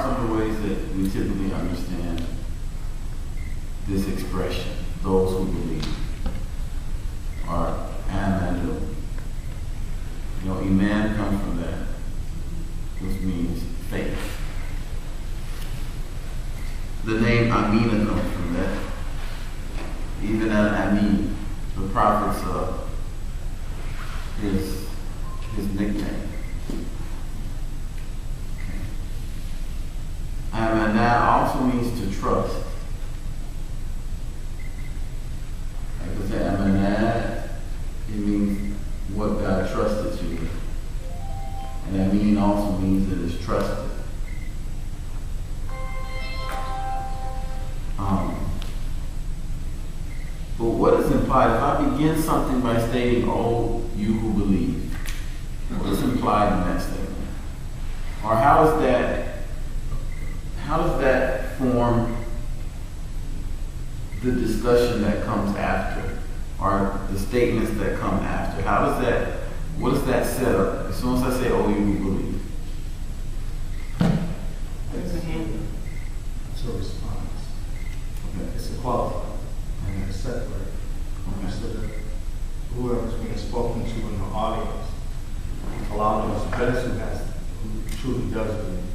some of the ways that we typically understand this expression, those who believe, are amanu. You know, iman comes from that, which means faith. The name Amina comes from that. Even Al-Amin, the prophet's his nickname. Amanah also means to trust. Like I say, Amanah, it means what God trusted you with. And Amin also means that it's trusted. But what is implied, if I begin something by stating, "Oh, you who believe," what is implied in that statement? Or how does that form the discussion that comes after, or the statements that come after? What does that set up? As soon as I say, "Oh, you who believe," It's a handle. It's a response. okay. It's a qualifier. And it's separate. So that whoever's being spoken to in the audience, allowing us best who truly does believe.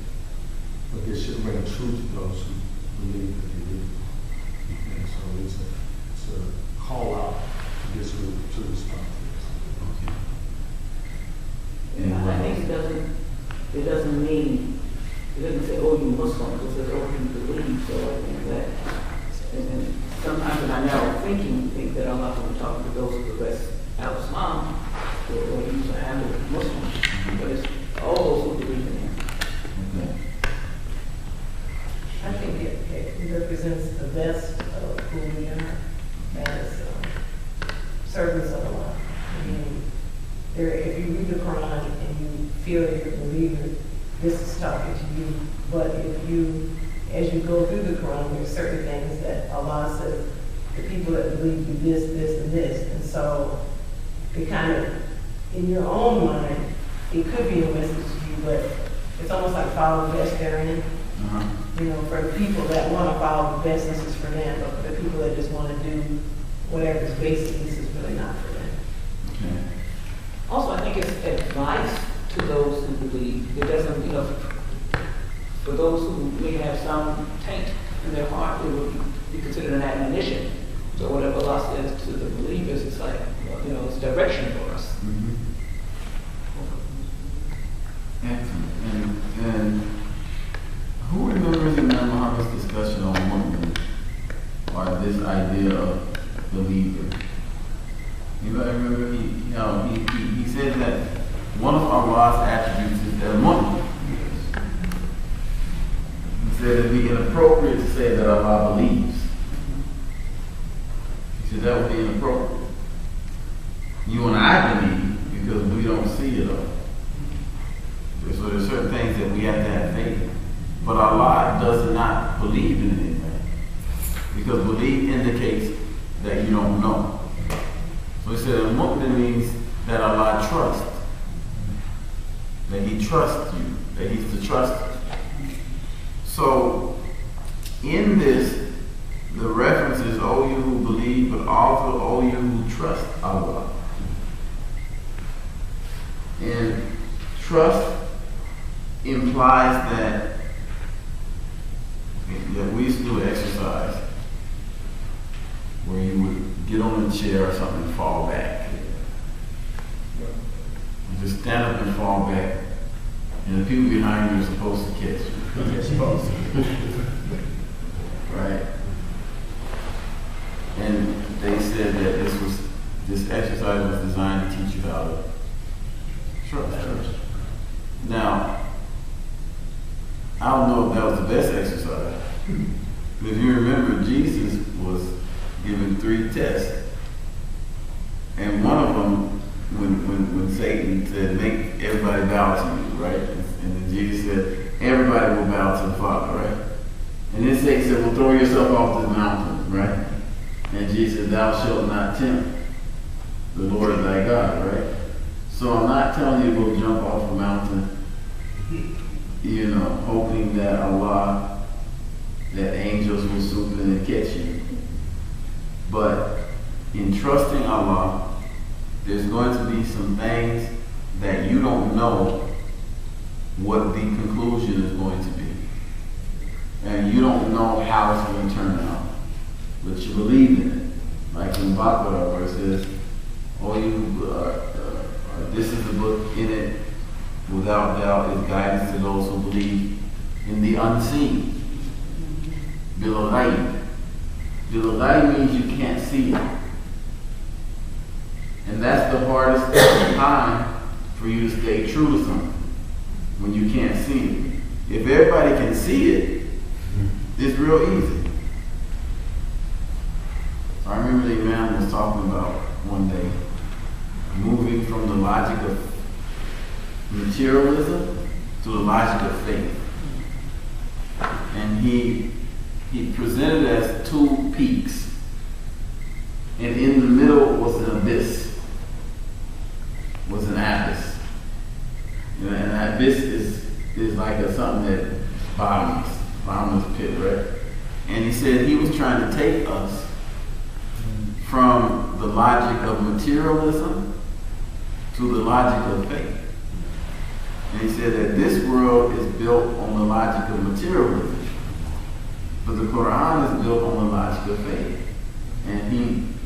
But this should ring true to those who believe that they do. And so it's a call out to this group to respond to this. Okay. I think it doesn't mean, it doesn't say, "Oh, you Muslims," it says, "Oh, you believe." So I think that, and sometimes in our narrow thinking, think that Allah will be talking to those who profess al-Islam, or use the handle Muslims, but it's all those who believe in Him. Okay. I think it represents the best of who we are as servants of Allah. I mean, if you read the Quran and you feel that you're a believer, this is talking to you. But as you go through the Quran, there's certain things that Allah says, the people that believe do this, this, and this. And so it kind of, in your own mind, it could be a message to you, but it's almost like follow the best they're in. Uh-huh. You know, for the people that want to follow the best, this is for them. But for the people that just want to do whatever's basic, this is really not for them. Okay. Also, I think it's advice to those who believe. It doesn't, for those who may have some taint in their heart, it would be considered an admonition. So whatever Allah says to the believers, it's like, it's direction for us. Mm-hmm. Excellent. And who remembers Imam Muhammad's discussion on mu'min, or this idea of believer? Anybody remember? He said that one of Allah's attributes is that mu'min. He said it'd be inappropriate to say that Allah believes. He said that would be inappropriate. You and I believe because we don't see it all. So there's certain things that we have to have faith in. But Allah does not believe in anything. Because belief indicates that you don't know. So he said a mu'min means that Allah trusts. That He trusts you. That He's to trust you. So in this, the reference is, "O you who believe," but also, "O you who trust Allah." And trust implies that we used to do an exercise where you would get on a chair or something and fall back. You just stand up and fall back, and the people behind you are supposed to catch you. You're supposed to. Right? And they said that this exercise was designed to teach you how to trust. Now, I don't know if that was the best exercise. But if you remember, Jesus was given 3 tests. And one of them, when Satan said, "Make everybody bow to you," right? And then Jesus said, "Everybody will bow to the Father," right? And then Satan said, "Well, throw yourself off this mountain," right? And Jesus said, "Thou shalt not tempt the Lord thy God," right? So I'm not telling you to go jump off a mountain hoping that that angels will swoop in and catch you. But in trusting Allah, there's going to be some things that you don't know what the conclusion is going to be. And you don't know how it's going to turn out. But you believe in it. Like in Baqarah, where it says, this is the book, in it, without doubt, is guidance to those who believe in the unseen. Bil-Ghayb. Bil-Ghayb means you can't see it. And that's the hardest time for you to stay true to something, when you can't see it. If everybody can see it, it's real easy. So I remember the Imam was talking about one day moving from the logic of materialism to the logic of faith. And he presented it as two peaks. And in the middle was an abyss, was an abyss. And an abyss is like something that bottomless pit, right? And he said he was trying to take us from the logic of materialism to the logic of faith. And he said that this world is built on the logic of materialism, but the Quran is built on the logic of faith. And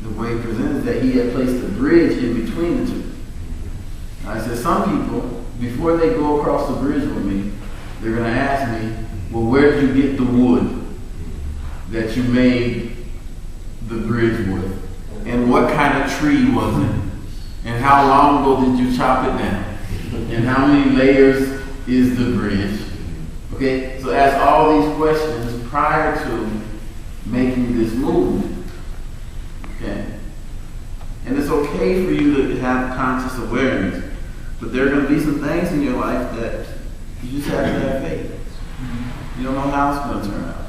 the way he presented that he had placed a bridge in between the two. And I said, some people, before they go across the bridge with me, they're going to ask me, well, where did you get the wood that you made the bridge with? And what kind of tree was it? And how long ago did you chop it down? And how many layers is the bridge? Okay, so ask all these questions prior to making this move. Okay? And it's okay for you to have conscious awareness, but there are going to be some things in your life that you just have to have faith. You don't know how it's going to turn out.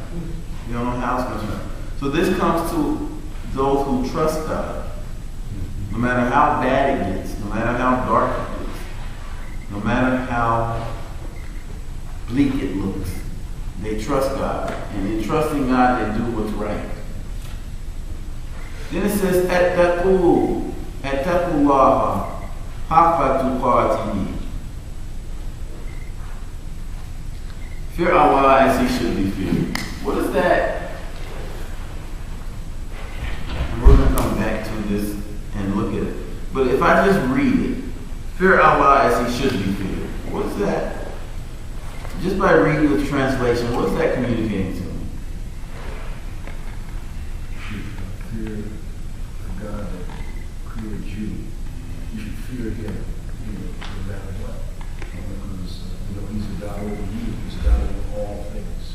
You don't know how it's going to turn out. So this comes to those who trust God. No matter how bad it gets, no matter how dark it gets, no matter how bleak it looks, they trust God. And in trusting God, they do what's right. Then it says, Attaqu Allah haqqa tuqatihi. Fear Allah as he should be feared. What is that? And we're going to come back to this and look at it. But if I just read it, fear Allah as he should be feared. What is that? Just by reading the translation, what is that communicating to me? Fear the God that created you. You should fear him, no matter what. Because he's a God over you. He's a God over all things.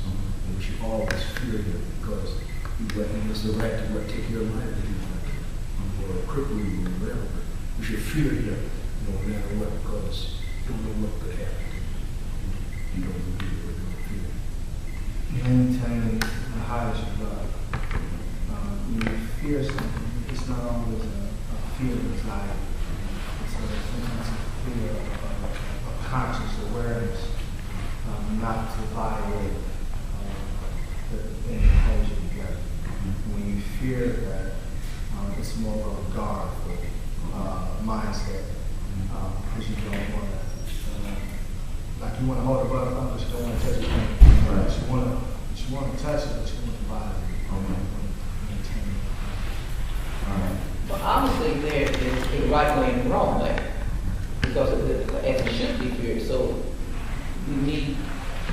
And we should always fear him because he has the right to take your life if he wants to, or cripple you or whatever. We should fear him no matter what, because you don't know what could happen to you. You don't believe or don't fear. Maintain the highest regard. When you fear something, it's not always a fear of anxiety. It's a fear of conscious awareness, not to violate the thing that holds you together. When you fear that, it's more of a guardful mindset, because you don't want to, like you want to hold a brother up, but you don't want to touch it. Right. You want to touch it, but you want to violate it. Okay. Well, I would say there is a right way and a wrong way, because as it should be feared. So we need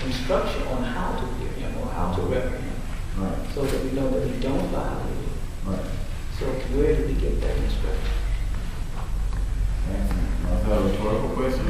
instruction on how to fear him or how to reverence him, right, so that we know that we don't violate it. Right. So where do we get that instruction? Excellent. Was that a rhetorical question?